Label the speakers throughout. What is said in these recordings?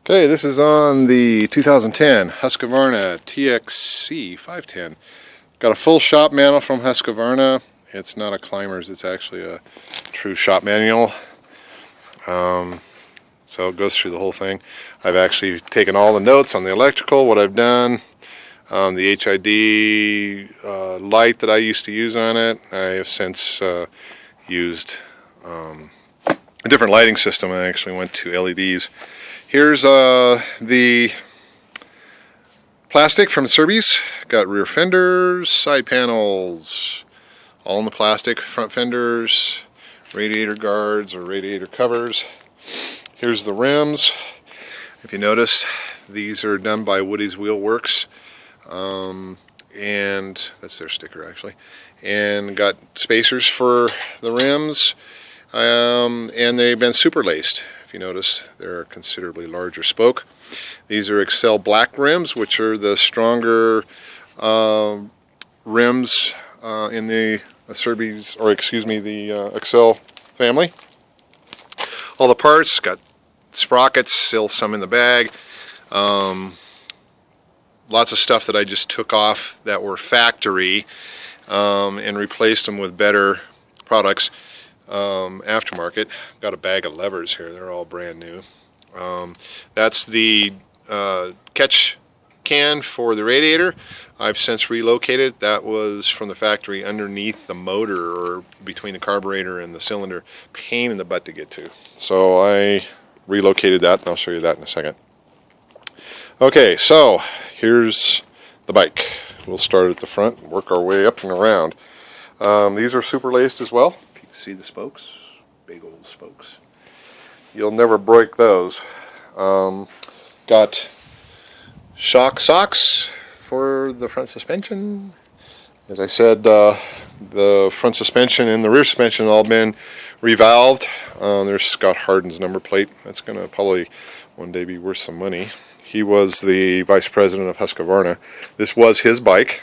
Speaker 1: Okay, this is on the 2010 Husqvarna TXC510. Got a full shop manual from Husqvarna. It's not a climber's, it's actually a true shop manual. So it goes through the whole thing. I've actually taken all the notes on the electrical, what I've done. The HID light that I used to use on it, I have since used a different lighting system. I actually went to LEDs. Here's the plastic from Serbies. Got rear fenders, side panels, all in the plastic, front fenders, radiator guards or radiator covers. Here's the rims. If you notice, these are done by Woody's Wheel Works, and that's their sticker actually. And got spacers for the rims, and they've been super laced. If you notice, they're a considerably larger spoke. These are Excel black rims, which are the stronger rims in the Serbies, or excuse me, the Excel family. All the parts, got sprockets, still some in the bag. Lots of stuff that I just took off that were factory and replaced them with better products. Aftermarket. Got a bag of levers here, they're all brand new. That's the catch can for the radiator. I've since relocated. That was from the factory underneath the motor, or between the carburetor and the cylinder. Pain in the butt to get to. So I relocated that, and I'll show you that in a second. Okay, so here's the bike. We'll start at the front and work our way up and around. These are super laced as well. If you can see the spokes, big old spokes. You'll never break those. Got shock socks for the front suspension. As I said, the front suspension and the rear suspension have all been revalved. There's Scott Harden's number plate. That's going to probably one day be worth some money. He was the vice president of Husqvarna. This was his bike.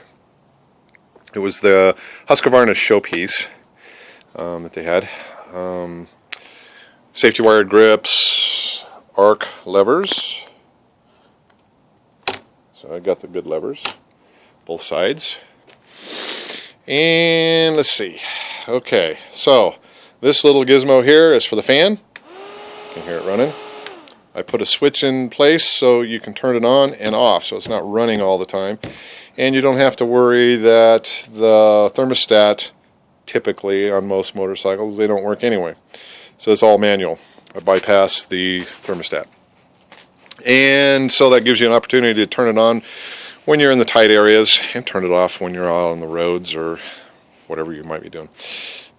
Speaker 1: It was the Husqvarna showpiece that they had. Safety wired grips, arc levers. So I got the good levers, both sides. And let's see. Okay, so this little gizmo here is for the fan. You can hear it running. I put a switch in place so you can turn it on and off, so it's not running all the time. And you don't have to worry that the thermostat, typically on most motorcycles, they don't work anyway. So it's all manual. I bypass the thermostat. And so that gives you an opportunity to turn it on when you're in the tight areas and turn it off when you're out on the roads or whatever you might be doing.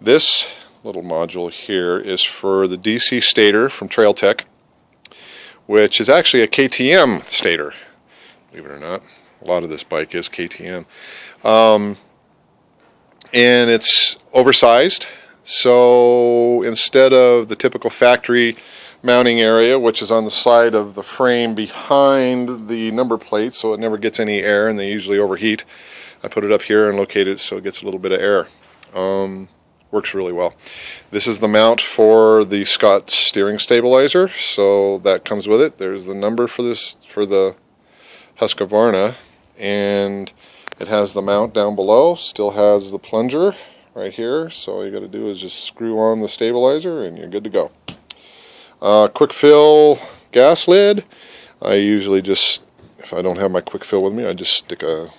Speaker 1: This little module here is for the DC stator from Trail Tech, which is actually a KTM stator, believe it or not. A lot of this bike is KTM. And it's oversized, so instead of the typical factory mounting area, which is on the side of the frame behind the number plate, so it never gets any air and they usually overheat, I put it up here and locate it so it gets a little bit of air. Works really well. This is the mount for the Scott steering stabilizer, so that comes with it. There's the number for this, for the Husqvarna, and it has the mount down below. Still has the plunger right here, so all you got to do is just screw on the stabilizer and you're good to go. Quick fill gas lid. I usually just, if I don't have my quick fill with me, I just stick a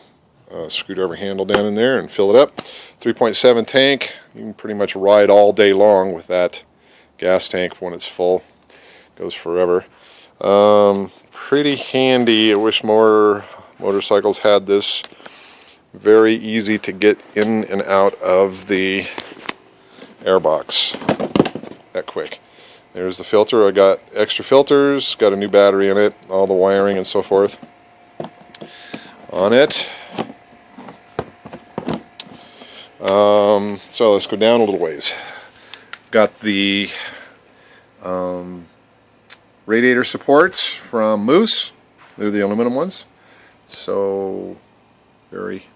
Speaker 1: screwdriver handle down in there and fill it up. 3.7 tank. You can pretty much ride all day long with that gas tank when it's full. Goes forever. Pretty handy. I wish more motorcycles had this. Very easy to get in and out of the airbox that quick. There's the filter. I got extra filters, got a new battery in it, all the wiring and so forth on it. So let's go down a little ways. Got the radiator supports from Moose. They're the aluminum ones, so very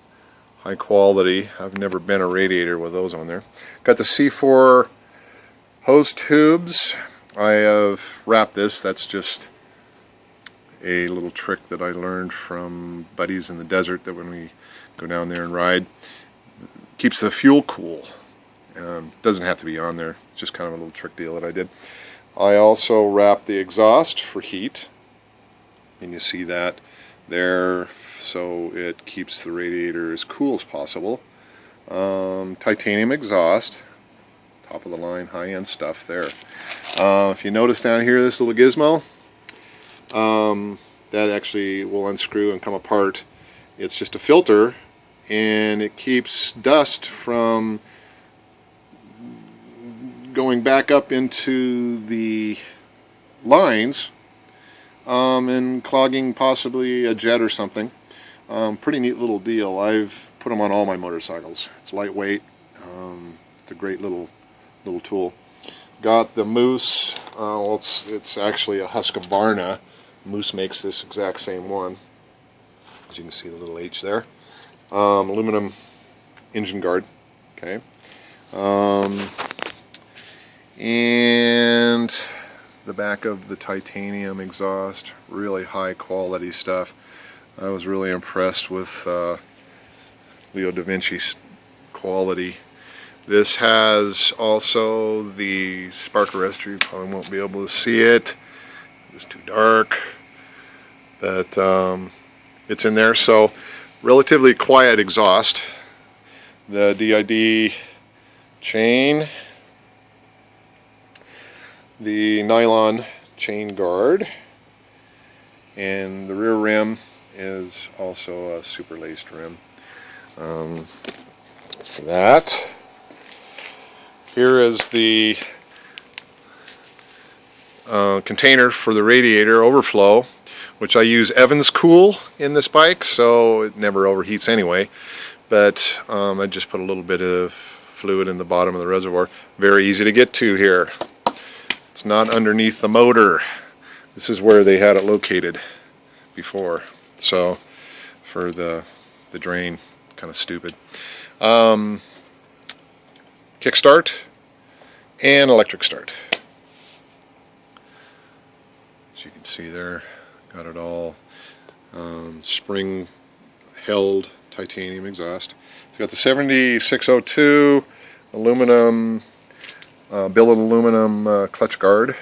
Speaker 1: high quality. I've never been a radiator with those on there. Got the C4 hose tubes. I have wrapped this. That's just a little trick that I learned from buddies in the desert, that when we go down there and ride, keeps the fuel cool. Doesn't have to be on there, it's just kind of a little trick deal that I did. I also wrap the exhaust for heat, and you see that there, so it keeps the radiator as cool as possible. Titanium exhaust, top of the line, high-end stuff there. If you notice down here, this little gizmo, that actually will unscrew and come apart. It's just a filter, and it keeps dust from going back up into the lines and clogging possibly a jet or something. Pretty neat little deal. I've put them on all my motorcycles. It's lightweight. It's a great little tool. Got the Moose. Well, it's actually a Husqvarna. Moose makes this exact same one. As you can see, the little H there. Aluminum engine guard. Okay. And the back of the titanium exhaust, really high quality stuff. I was really impressed with Leo da Vinci's quality. This has also the spark arrestor. You probably won't be able to see it, it's too dark, but it's in there. So relatively quiet exhaust. The DID chain, the nylon chain guard, and the rear rim is also a super laced rim. For that, here is the container for the radiator overflow, which I use Evans Cool in this bike, so it never overheats anyway. But I just put a little bit of fluid in the bottom of the reservoir. Very easy to get to here. It's not underneath the motor. This is where they had it located before. So for the drain, kind of stupid. Kickstart and electric start. As you can see there, got it all. Spring held titanium exhaust. It's got the 7602 aluminum, billet aluminum clutch guard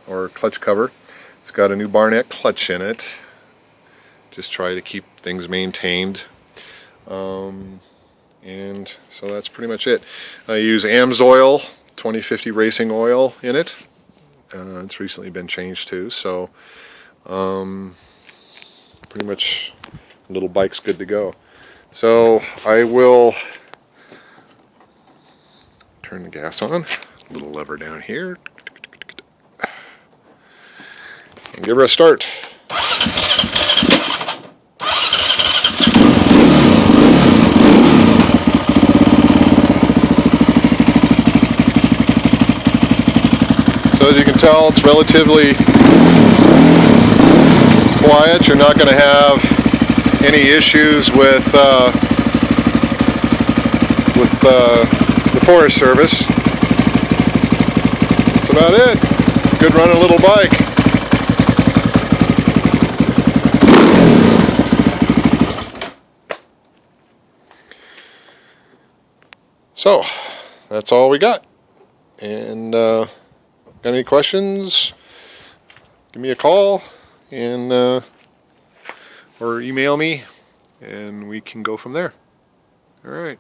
Speaker 1: or clutch cover. It's got a new Barnett clutch in it. Just try to keep things maintained. And so that's pretty much it. I use AMSOIL 2050 racing oil in it. It's recently been changed too, so pretty much the little bike's good to go. So I will turn the gas on, little lever down here, and give her a start. So as you can tell, it's relatively quiet. You're not going to have any issues with the Forest Service. That's about it. Good running little bike. So that's all we got. And got any questions? Give me a call and or email me, and we can go from there. All right.